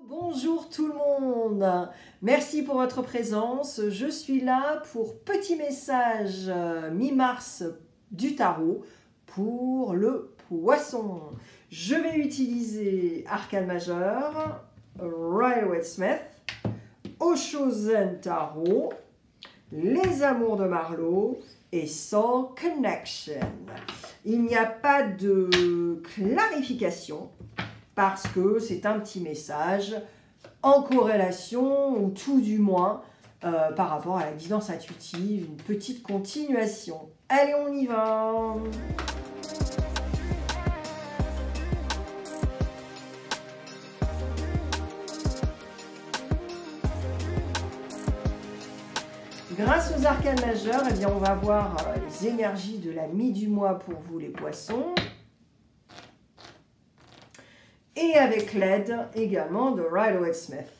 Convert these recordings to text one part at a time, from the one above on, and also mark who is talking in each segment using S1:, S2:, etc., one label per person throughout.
S1: Bonjour tout le monde, merci pour votre présence. Je suis là pour petit message mi-mars du tarot pour le poisson. Je vais utiliser Arcane majeur, Rider-Waite-Smith, Osho-Zen Tarot, Les Amours de Marlowe et Soul Connection. Il n'y a pas de clarification parce que c'est un petit message en corrélation ou tout du moins par rapport à la guidance intuitive, une petite continuation. Allez, on y va! Grâce aux arcanes majeurs, eh bien, on va voir les énergies de la mi-du-mois pour vous les poissons. Et avec l'aide également de Rider-Waite-Smith.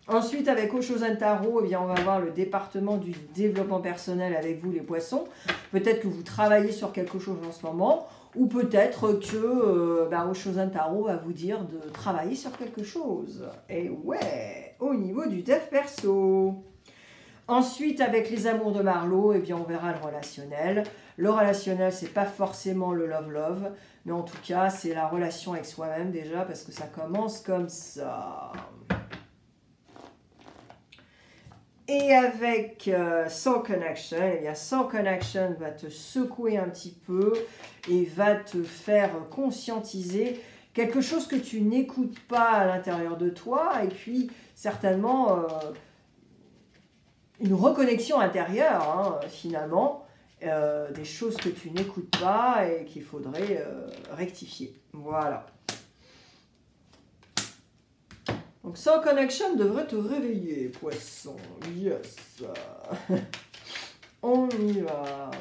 S1: Ensuite, avec Osho-Zen Tarot, eh bien, on va voir le département du développement personnel avec vous les poissons. Peut-être que vous travaillez sur quelque chose en ce moment, ou peut-être que Osho-Zen Tarot va vous dire de travailler sur quelque chose. Et ouais, au niveau du dev perso. Ensuite, avec les amours de Marlowe, eh bien, on verra le relationnel. Le relationnel, c'est pas forcément le love-love, mais en tout cas, c'est la relation avec soi-même déjà, parce que ça commence comme ça. Et avec Soul Connection, eh bien, Soul Connection va te secouer un petit peu et va te faire conscientiser quelque chose que tu n'écoutes pas à l'intérieur de toi, et puis certainement une reconnexion intérieure, hein, finalement, des choses que tu n'écoutes pas et qu'il faudrait rectifier. Voilà. Donc, Soul Connection devrait te réveiller, poisson. Yes. On y va.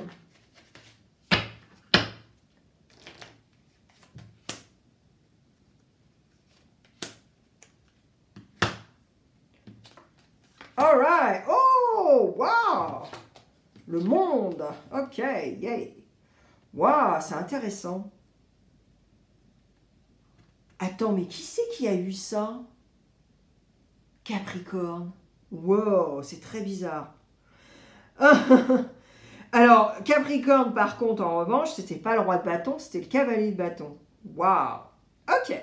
S1: All right. Oh, wow. Le monde. Ok, yay. Wow, c'est intéressant. Attends, mais qui c'est qui a eu ça? Capricorne. Wow, c'est très bizarre. Alors, Capricorne, par contre, en revanche, c'était pas le roi de bâton, c'était le cavalier de bâton. Waouh. Ok.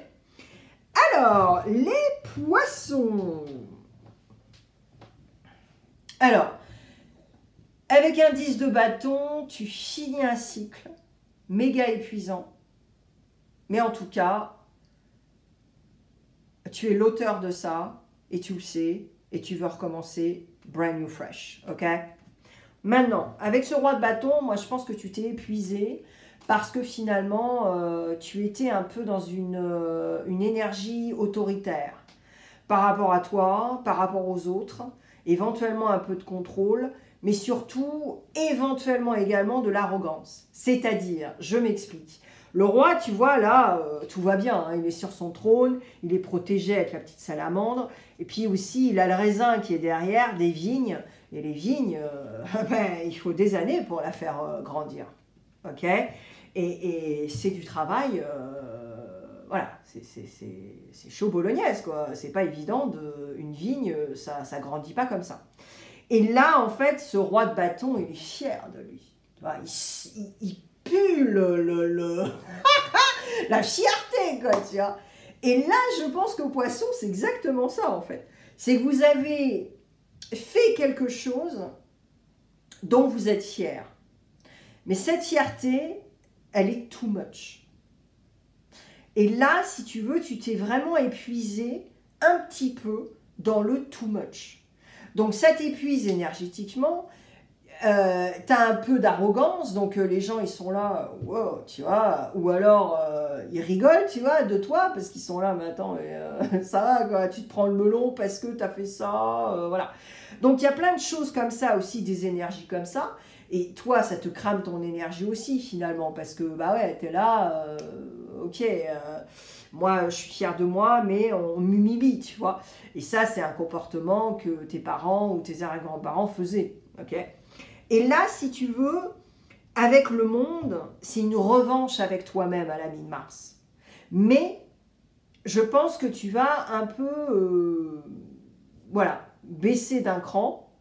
S1: Alors, les poissons. Alors, avec un 10 de bâton, tu finis un cycle méga épuisant. Mais en tout cas, tu es l'auteur de ça. Et tu le sais, et tu veux recommencer brand new fresh, ok? Maintenant, avec ce roi de bâton, moi je pense que tu t'es épuisé parce que finalement, tu étais un peu dans une énergie autoritaire par rapport à toi, par rapport aux autres, éventuellement un peu de contrôle, mais surtout, éventuellement également de l'arrogance. C'est-à-dire, je m'explique. Le roi, tu vois, là, tout va bien, hein, il est sur son trône, il est protégé avec la petite salamandre, et puis aussi, il a le raisin qui est derrière, des vignes, et les vignes, il faut des années pour la faire grandir, ok? Et c'est du travail, voilà, c'est chaud bolognaise, quoi, c'est pas évident, une vigne, ça grandit pas comme ça. Et là, en fait, ce roi de bâton, il est fier de lui, tu vois, il pue la fierté, quoi, tu vois. Et là, je pense qu'au poisson, c'est exactement ça, en fait. C'est que vous avez fait quelque chose dont vous êtes fier. Mais cette fierté, elle est too much. Et là, si tu veux, tu t'es vraiment épuisé un petit peu dans le too much. Donc, ça t'épuise énergétiquement. Tu as un peu d'arrogance, donc les gens ils sont là, wow, tu vois, ou alors ils rigolent, tu vois, de toi, parce qu'ils sont là, mais attends, ça va, quoi, tu te prends le melon parce que tu as fait ça, voilà. Donc il y a plein de choses comme ça aussi, des énergies comme ça, et toi ça te crame ton énergie aussi finalement, parce que bah ouais, tu es là, ok, moi je suis fière de moi, mais on m'humilie, tu vois, et ça c'est un comportement que tes parents ou tes arrière-grands-parents faisaient, ok. Et là, si tu veux, avec le monde, c'est une revanche avec toi-même à la mi-mars. Mais je pense que tu vas un peu, voilà, baisser d'un cran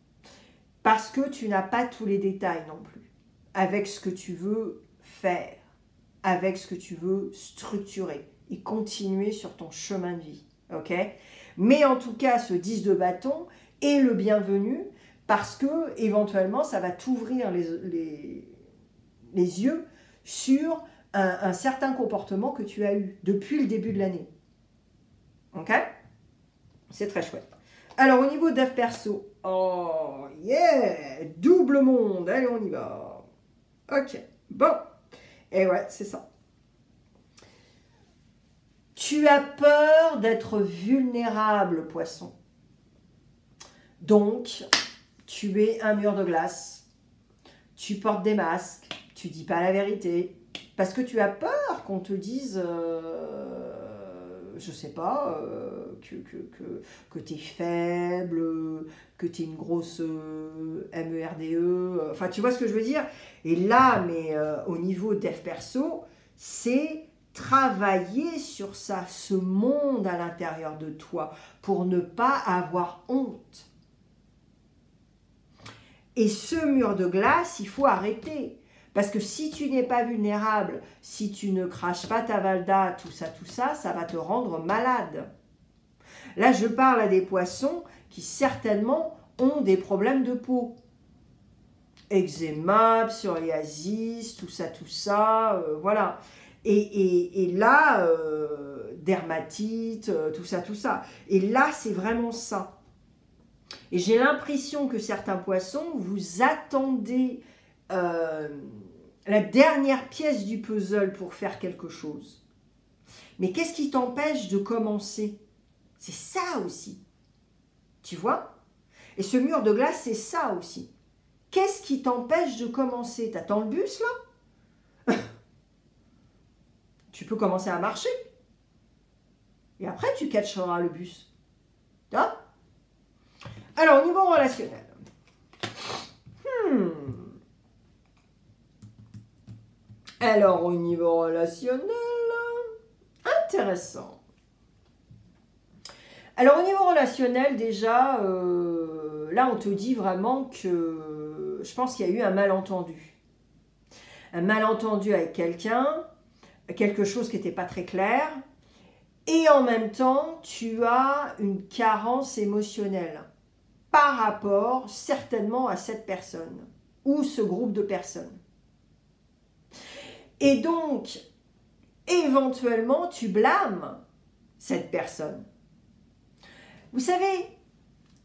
S1: parce que tu n'as pas tous les détails non plus avec ce que tu veux faire, avec ce que tu veux structurer et continuer sur ton chemin de vie, ok? Mais en tout cas, ce 10 de bâton est le bienvenu parce que éventuellement, ça va t'ouvrir les yeux sur un certain comportement que tu as eu depuis le début de l'année. Ok? C'est très chouette. Alors, au niveau dev perso, oh yeah! Double monde, allez, on y va. Ok, bon. Et ouais, c'est ça. Tu as peur d'être vulnérable, poisson. Donc, tu es un mur de glace. Tu portes des masques. Tu dis pas la vérité. Parce que tu as peur qu'on te dise, je sais pas, que tu es faible, que tu es une grosse MERDE. Enfin, tu vois ce que je veux dire? Et là, mais au niveau dev perso, c'est travailler sur ça, ce monde à l'intérieur de toi, pour ne pas avoir honte. Et ce mur de glace, il faut arrêter. Parce que si tu n'es pas vulnérable, si tu ne craches pas ta valda, tout ça, ça va te rendre malade. Là, je parle à des poissons qui certainement ont des problèmes de peau. Eczéma, psoriasis, tout ça, voilà. Et là, dermatite, tout ça. Et là, c'est vraiment ça. Et j'ai l'impression que certains poissons, vous attendez la dernière pièce du puzzle pour faire quelque chose. Mais qu'est-ce qui t'empêche de commencer? C'est ça aussi. Tu vois? Et ce mur de glace, c'est ça aussi. Qu'est-ce qui t'empêche de commencer? T'attends le bus, là? Tu peux commencer à marcher. Et après, tu catcheras le bus. Hein? Alors, au niveau relationnel. Alors, au niveau relationnel, intéressant. Alors, au niveau relationnel, déjà, là, on te dit vraiment que je pense qu'il y a eu un malentendu. Un malentendu avec quelqu'un, quelque chose qui n'était pas très clair. Et en même temps, tu as une carence émotionnelle par rapport certainement à cette personne ou ce groupe de personnes. Et donc, éventuellement, tu blâmes cette personne. Vous savez,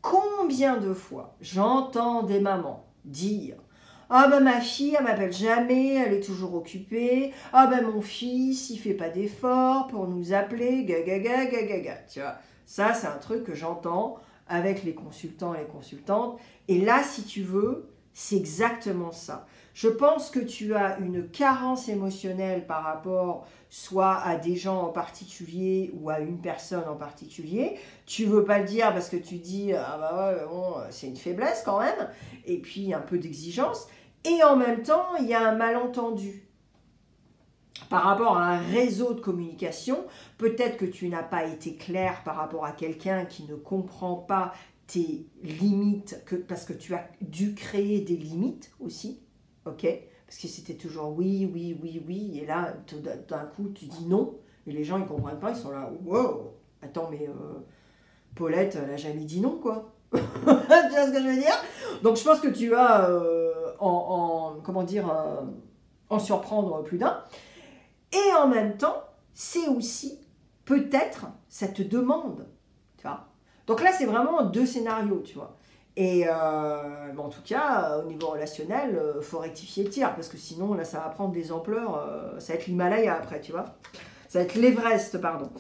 S1: combien de fois j'entends des mamans dire « Ah ben ma fille, elle m'appelle jamais, elle est toujours occupée. Ah ben mon fils, il fait pas d'efforts pour nous appeler, gaga. » Tu vois, ça c'est un truc que j'entends avec les consultants et les consultantes. Et là, si tu veux, c'est exactement ça. Je pense que tu as une carence émotionnelle par rapport soit à des gens en particulier ou à une personne en particulier. Tu ne veux pas le dire parce que tu dis « Ah bah ouais, bon, c'est une faiblesse quand même. » Et puis un peu d'exigence. Et en même temps, il y a un malentendu. Par rapport à un réseau de communication, peut-être que tu n'as pas été clair par rapport à quelqu'un qui ne comprend pas tes limites, parce que tu as dû créer des limites aussi, ok? Parce que c'était toujours oui, et là, d'un coup, tu dis non, et les gens, ils ne comprennent pas, ils sont là, wow, attends, mais Paulette, elle n'a jamais dit non, quoi. Tu vois ce que je veux dire? Donc, je pense que tu vas en surprendre plus d'un. Et en même temps, c'est aussi peut-être cette demande, tu vois. Donc là, c'est vraiment deux scénarios, tu vois. Et en tout cas, au niveau relationnel, il faut rectifier le tir, parce que sinon, là, ça va prendre des ampleurs, ça va être l'Himalaya après, tu vois. Ça va être l'Everest, pardon.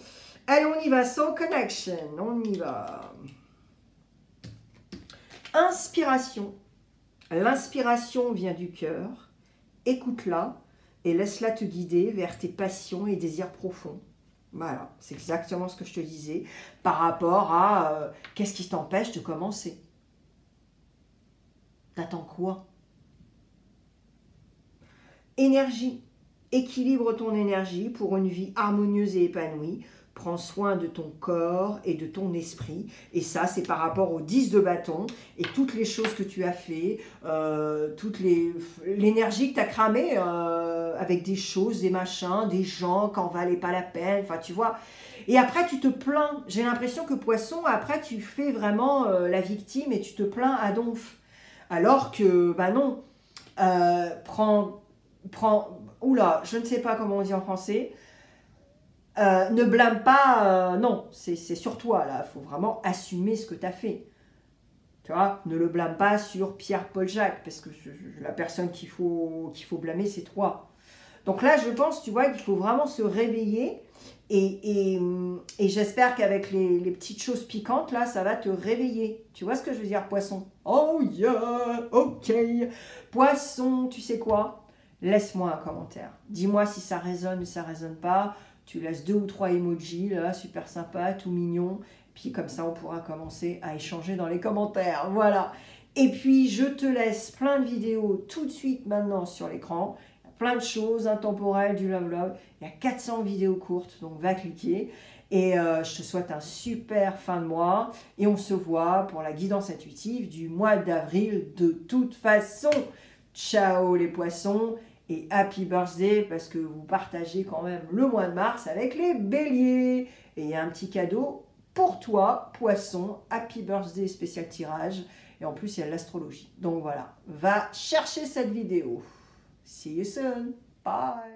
S1: Allez, on y va, Soul Connection, on y va. Inspiration. L'inspiration vient du cœur, écoute-la et laisse-la te guider vers tes passions et désirs profonds. Voilà, c'est exactement ce que je te disais par rapport à qu'est-ce qui t'empêche de commencer. T'attends quoi? Énergie. Équilibre ton énergie pour une vie harmonieuse et épanouie. Prends soin de ton corps et de ton esprit. Et ça, c'est par rapport aux 10 de bâton et toutes les choses que tu as fait, toute l'énergie que tu as cramée avec des choses, des machins, des gens qui n'en valaient pas la peine. Enfin, tu vois. Et après, tu te plains. J'ai l'impression que Poisson, après, tu fais vraiment la victime et tu te plains à donf. Alors que, bah non, oula, je ne sais pas comment on dit en français. Ne blâme pas, non, c'est sur toi, là. Il faut vraiment assumer ce que tu as fait. Tu vois, ne le blâme pas sur Pierre-Paul Jacques, parce que la personne qu'il faut blâmer, c'est toi. Donc là, je pense, tu vois, qu'il faut vraiment se réveiller. Et j'espère qu'avec les petites choses piquantes, là, ça va te réveiller. Tu vois ce que je veux dire, Poisson? Oh yeah, ok. Poisson, tu sais quoi? Laisse-moi un commentaire. Dis-moi si ça résonne ou ça résonne pas. Tu laisses 2 ou 3 emojis, là, super sympa, tout mignon. Puis comme ça, on pourra commencer à échanger dans les commentaires. Voilà. Et puis, je te laisse plein de vidéos tout de suite maintenant sur l'écran. Plein de choses intemporelles, du love. Il y a 400 vidéos courtes, donc va cliquer. Et je te souhaite un super fin de mois. Et on se voit pour la guidance intuitive du mois d'avril de toute façon. Ciao les poissons et happy birthday parce que vous partagez quand même le mois de mars avec les béliers. Et il y a un petit cadeau pour toi, poisson. Happy birthday spécial tirage. Et en plus, il y a l'astrologie. Donc voilà, va chercher cette vidéo. See you soon. Bye.